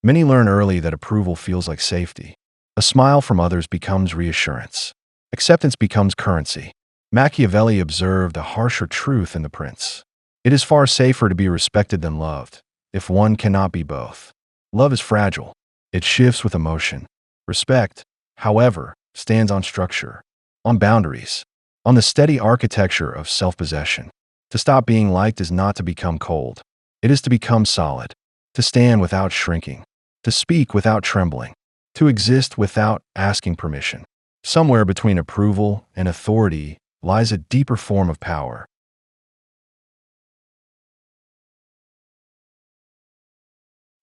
Many learn early that approval feels like safety. A smile from others becomes reassurance. Acceptance becomes currency. Machiavelli observed a harsher truth in The Prince. It is far safer to be respected than loved, if one cannot be both. Love is fragile. It shifts with emotion. Respect, however, stands on structure, on boundaries, on the steady architecture of self-possession. To stop being liked is not to become cold. It is to become solid, to stand without shrinking, to speak without trembling, to exist without asking permission. Somewhere between approval and authority lies a deeper form of power.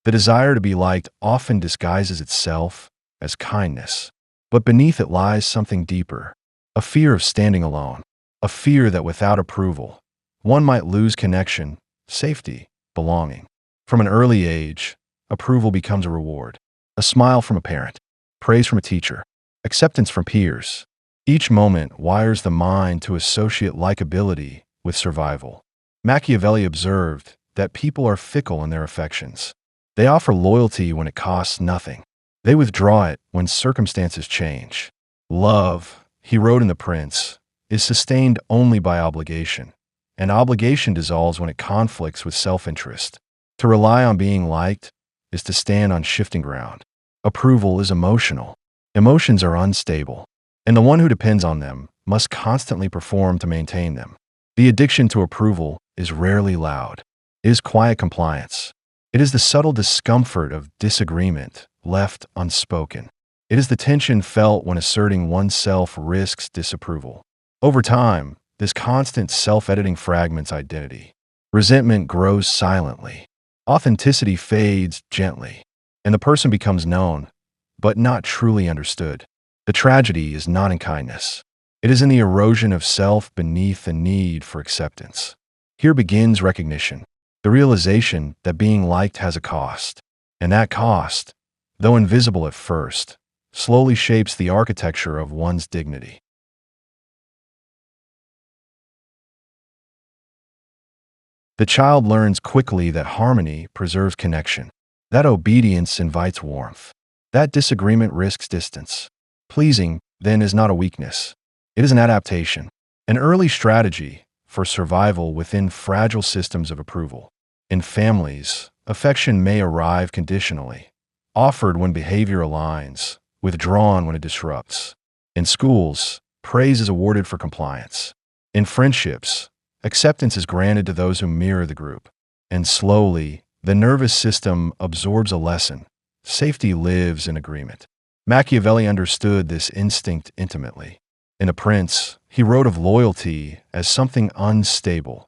The desire to be liked often disguises itself as kindness, but beneath it lies something deeper, a fear of standing alone, a fear that without approval, one might lose connection, safety, belonging. From an early age, approval becomes a reward. A smile from a parent, praise from a teacher, acceptance from peers. Each moment wires the mind to associate likability with survival. Machiavelli observed that people are fickle in their affections. They offer loyalty when it costs nothing. They withdraw it when circumstances change. Love, he wrote in The Prince, is sustained only by obligation, and obligation dissolves when it conflicts with self-interest. To rely on being liked is to stand on shifting ground. Approval is emotional. Emotions are unstable, and the one who depends on them must constantly perform to maintain them. The addiction to approval is rarely loud. It is quiet compliance. It is the subtle discomfort of disagreement left unspoken. It is the tension felt when asserting oneself risks disapproval. Over time, this constant self-editing fragments identity. Resentment grows silently. Authenticity fades gently, and the person becomes known, but not truly understood. The tragedy is not in kindness. It is in the erosion of self beneath the need for acceptance. Here begins recognition, the realization that being liked has a cost, and that cost, though invisible at first, slowly shapes the architecture of one's dignity. The child learns quickly that harmony preserves connection, that obedience invites warmth, that disagreement risks distance. Pleasing, then, is not a weakness. It is an adaptation, an early strategy for survival within fragile systems of approval. In families, affection may arrive conditionally, offered when behavior aligns, withdrawn when it disrupts. In schools, praise is awarded for compliance. In friendships, acceptance is granted to those who mirror the group. And slowly, the nervous system absorbs a lesson. Safety lives in agreement. Machiavelli understood this instinct intimately. In The Prince, he wrote of loyalty as something unstable,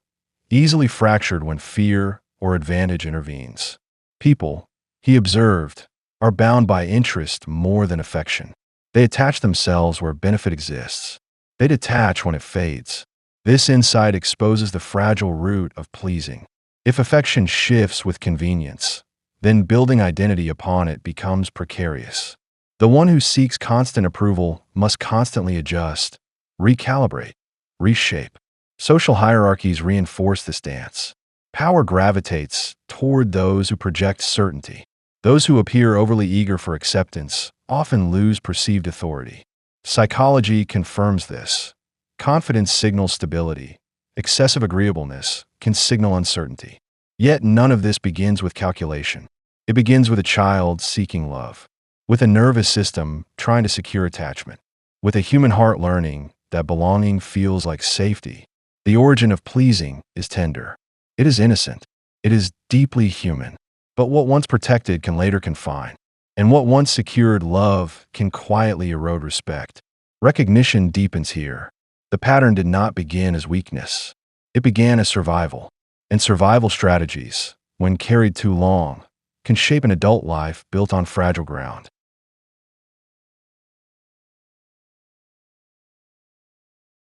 easily fractured when fear or advantage intervenes. People, he observed, are bound by interest more than affection. They attach themselves where benefit exists. They detach when it fades. This insight exposes the fragile root of pleasing. If affection shifts with convenience, then building identity upon it becomes precarious. The one who seeks constant approval must constantly adjust, recalibrate, reshape. Social hierarchies reinforce this dance. Power gravitates toward those who project certainty. Those who appear overly eager for acceptance often lose perceived authority. Psychology confirms this. Confidence signals stability. Excessive agreeableness can signal uncertainty. Yet none of this begins with calculation. It begins with a child seeking love, with a nervous system trying to secure attachment, with a human heart learning that belonging feels like safety. The origin of pleasing is tender. It is innocent. It is deeply human. But what once protected can later confine, and what once secured love can quietly erode respect. Recognition deepens here. The pattern did not begin as weakness. It began as survival. And survival strategies, when carried too long, can shape an adult life built on fragile ground.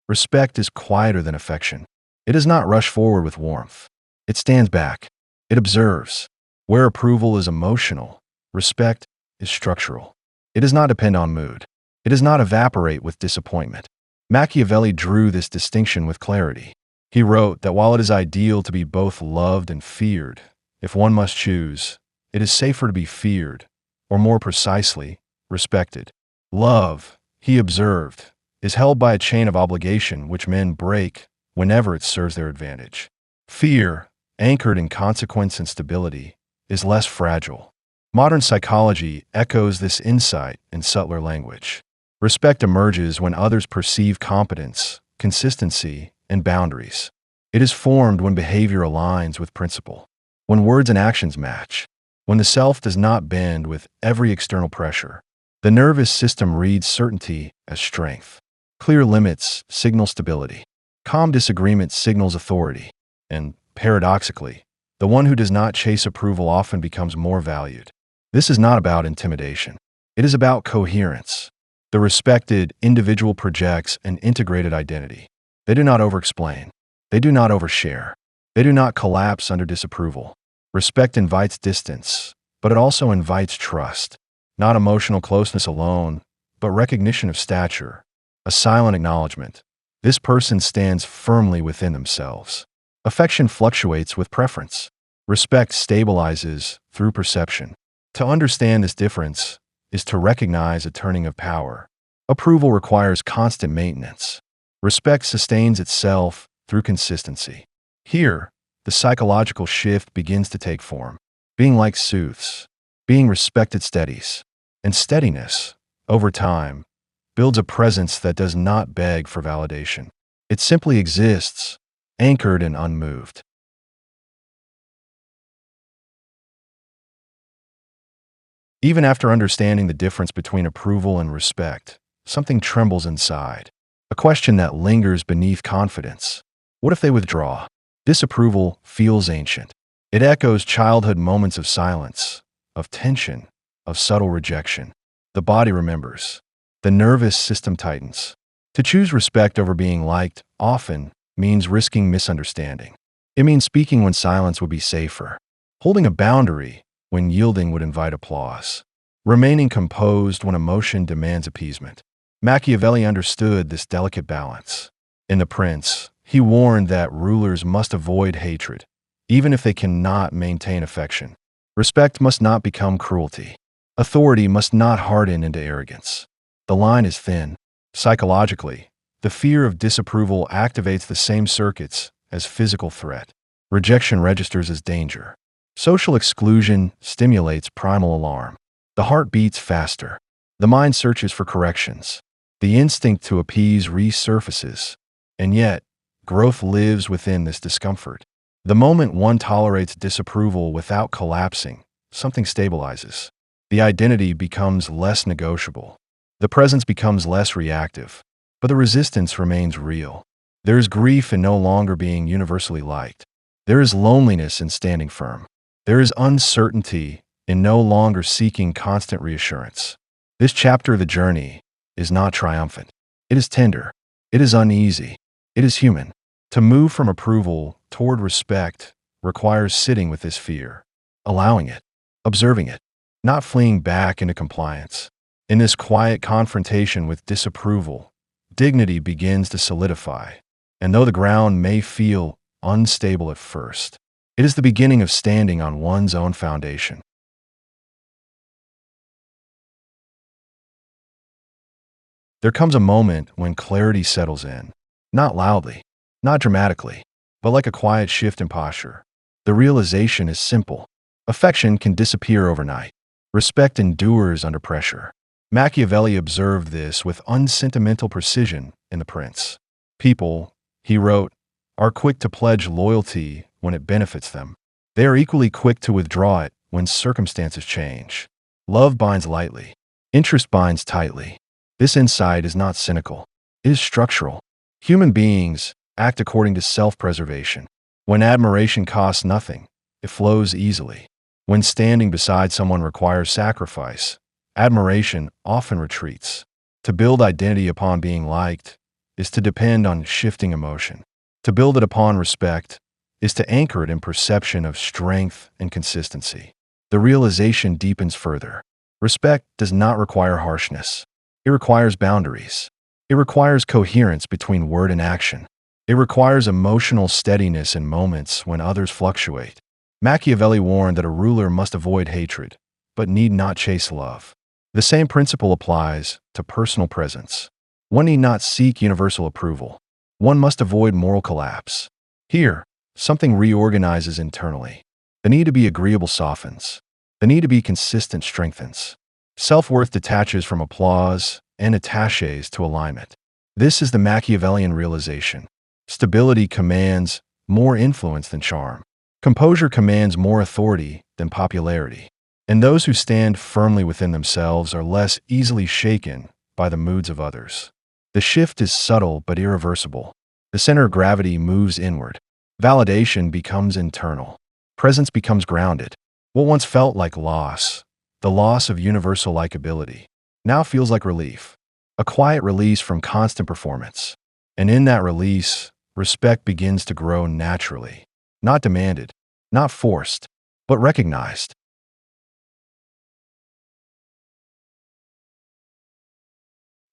Respect is quieter than affection. It does not rush forward with warmth. It stands back. It observes. Where approval is emotional, respect is structural. It does not depend on mood. It does not evaporate with disappointment. Machiavelli drew this distinction with clarity. He wrote that while it is ideal to be both loved and feared, if one must choose, It is safer to be feared, or more precisely, respected. Love, he observed, is held by a chain of obligation which men break whenever it serves their advantage. Fear, anchored in consequence and stability, is less fragile. Modern psychology echoes this insight in subtler language. Respect emerges when others perceive competence, consistency, and boundaries. It is formed when behavior aligns with principle, when words and actions match, when the self does not bend with every external pressure. The nervous system reads certainty as strength. Clear limits signal stability. Calm disagreement signals authority. And, paradoxically, the one who does not chase approval often becomes more valued. This is not about intimidation. It is about coherence. The respected individual projects an integrated identity. They do not overexplain. They do not overshare. They do not collapse under disapproval. Respect invites distance, but it also invites trust. Not emotional closeness alone, but recognition of stature. A silent acknowledgement. This person stands firmly within themselves. Affection fluctuates with preference. Respect stabilizes through perception. To understand this difference is to recognize a turning of power. Approval requires constant maintenance. Respect sustains itself through consistency. Here, the psychological shift begins to take form. Being liked soothes. Being respected steadies. And steadiness, over time, builds a presence that does not beg for validation. It simply exists, anchored and unmoved. Even after understanding the difference between approval and respect, something trembles inside. A question that lingers beneath confidence. What if they withdraw? Disapproval feels ancient. It echoes childhood moments of silence, of tension, of subtle rejection. The body remembers. The nervous system tightens. To choose respect over being liked often means risking misunderstanding. It means speaking when silence would be safer, holding a boundary when yielding would invite applause, remaining composed when emotion demands appeasement. Machiavelli understood this delicate balance. In The Prince, he warned that rulers must avoid hatred, even if they cannot maintain affection. Respect must not become cruelty. Authority must not harden into arrogance. The line is thin. Psychologically, the fear of disapproval activates the same circuits as physical threat. Rejection registers as danger. Social exclusion stimulates primal alarm. The heart beats faster. The mind searches for corrections. The instinct to appease resurfaces. And yet, growth lives within this discomfort. The moment one tolerates disapproval without collapsing, something stabilizes. The identity becomes less negotiable. The presence becomes less reactive, but the resistance remains real. There is grief in no longer being universally liked. There is loneliness in standing firm. There is uncertainty in no longer seeking constant reassurance. This chapter of the journey is not triumphant. It is tender. It is uneasy. It is human. To move from approval toward respect requires sitting with this fear, allowing it, observing it, not fleeing back into compliance. In this quiet confrontation with disapproval, dignity begins to solidify, and though the ground may feel unstable at first, it is the beginning of standing on one's own foundation. There comes a moment when clarity settles in, not loudly, not dramatically, but like a quiet shift in posture. The realization is simple. Affection can disappear overnight. Respect endures under pressure. Machiavelli observed this with unsentimental precision in The Prince. People, he wrote, are quick to pledge loyalty when it benefits them. They are equally quick to withdraw it when circumstances change. Love binds lightly. Interest binds tightly. This insight is not cynical. It is structural. Human beings act according to self-preservation. When admiration costs nothing, it flows easily. When standing beside someone requires sacrifice, admiration often retreats. To build identity upon being liked is to depend on shifting emotion. To build it upon respect is to anchor it in perception of strength and consistency. The realization deepens further. Respect does not require harshness. It requires boundaries. It requires coherence between word and action. It requires emotional steadiness in moments when others fluctuate. Machiavelli warned that a ruler must avoid hatred, but need not chase love. The same principle applies to personal presence. One need not seek universal approval. One must avoid moral collapse. Here, something reorganizes internally. The need to be agreeable softens. The need to be consistent strengthens. Self-worth detaches from applause and attaches to alignment. This is the Machiavellian realization. Stability commands more influence than charm. Composure commands more authority than popularity. And those who stand firmly within themselves are less easily shaken by the moods of others. The shift is subtle but irreversible. The center of gravity moves inward. Validation becomes internal. Presence becomes grounded. What once felt like loss, the loss of universal likability, now feels like relief. A quiet release from constant performance. And in that release, respect begins to grow naturally. Not demanded, not forced, but recognized.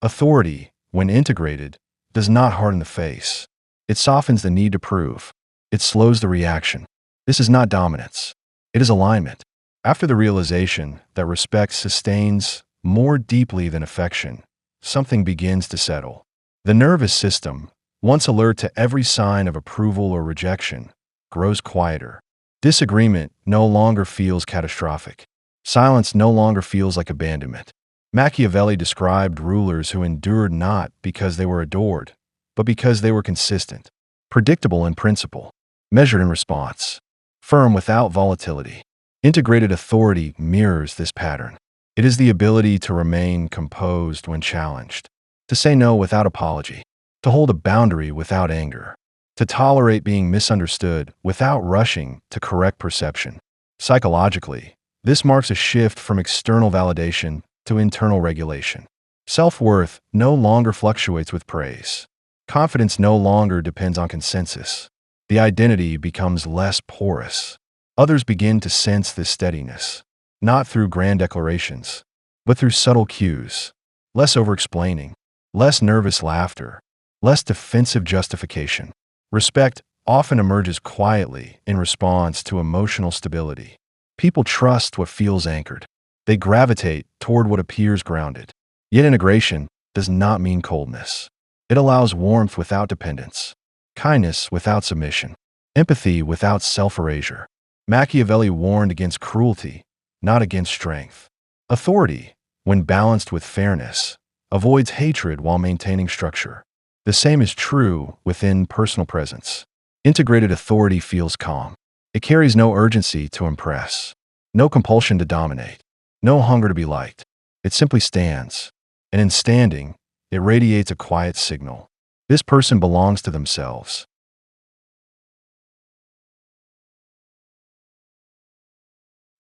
Authority, when integrated, does not harden the face. It softens the need to prove. It slows the reaction. This is not dominance. It is alignment. After the realization that respect sustains more deeply than affection, something begins to settle. The nervous system, once alert to every sign of approval or rejection, grows quieter. Disagreement no longer feels catastrophic. Silence no longer feels like abandonment. Machiavelli described rulers who endured not because they were adored, but because they were consistent, predictable in principle, measured in response, firm without volatility. Integrated authority mirrors this pattern. It is the ability to remain composed when challenged, to say no without apology, to hold a boundary without anger, to tolerate being misunderstood without rushing to correct perception. Psychologically, this marks a shift from external validation to internal regulation. Self-worth no longer fluctuates with praise. Confidence no longer depends on consensus. The identity becomes less porous. Others begin to sense this steadiness, not through grand declarations, but through subtle cues. Less over-explaining, less nervous laughter, less defensive justification. Respect often emerges quietly in response to emotional stability. People trust what feels anchored. They gravitate toward what appears grounded. Yet integration does not mean coldness. It allows warmth without dependence, kindness without submission, empathy without self-erasure. Machiavelli warned against cruelty, not against strength. Authority, when balanced with fairness, avoids hatred while maintaining structure. The same is true within personal presence. Integrated authority feels calm. It carries no urgency to impress, no compulsion to dominate, no hunger to be liked. It simply stands, and in standing, it radiates a quiet signal. This person belongs to themselves.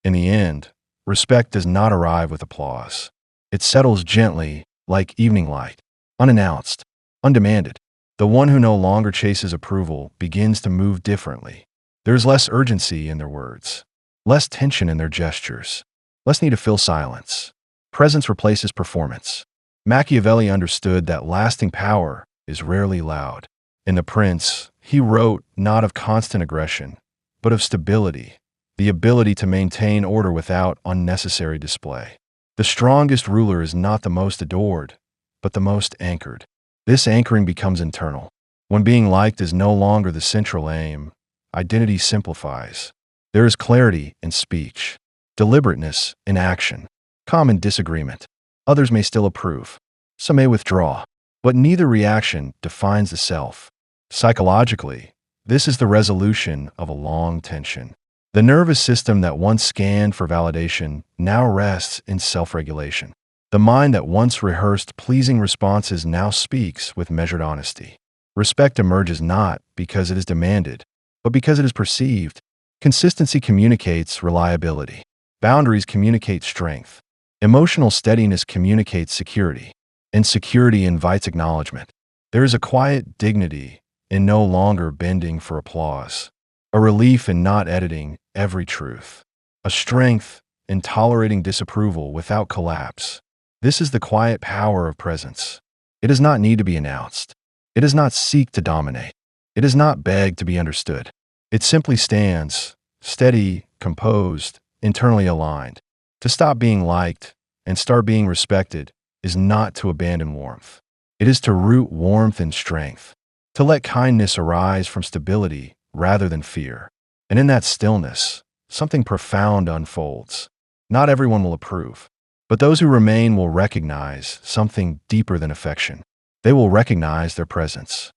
In the end, respect does not arrive with applause. It settles gently, like evening light, unannounced, undemanded. The one who no longer chases approval begins to move differently. There's less urgency in their words, less tension in their gestures, less need to fill silence. Presence replaces performance. Machiavelli understood that lasting power is rarely loud. In The Prince, he wrote not of constant aggression, but of stability, the ability to maintain order without unnecessary display. The strongest ruler is not the most adored, but the most anchored. This anchoring becomes internal. When being liked is no longer the central aim, identity simplifies. There is clarity in speech, deliberateness in action, calm in disagreement. Others may still approve. Some may withdraw. But neither reaction defines the self. Psychologically, this is the resolution of a long tension. The nervous system that once scanned for validation now rests in self-regulation. The mind that once rehearsed pleasing responses now speaks with measured honesty. Respect emerges not because it is demanded, but because it is perceived. Consistency communicates reliability. Boundaries communicate strength. Emotional steadiness communicates security. And security invites acknowledgement. There is a quiet dignity in no longer bending for applause, a relief in not editing every truth, a strength in tolerating disapproval without collapse. This is the quiet power of presence. It does not need to be announced. It does not seek to dominate. It does not beg to be understood. It simply stands, steady, composed, internally aligned. To stop being liked and start being respected is not to abandon warmth. It is to root warmth in strength, to let kindness arise from stability rather than fear. And in that stillness, something profound unfolds. Not everyone will approve, but those who remain will recognize something deeper than affection. They will recognize their presence.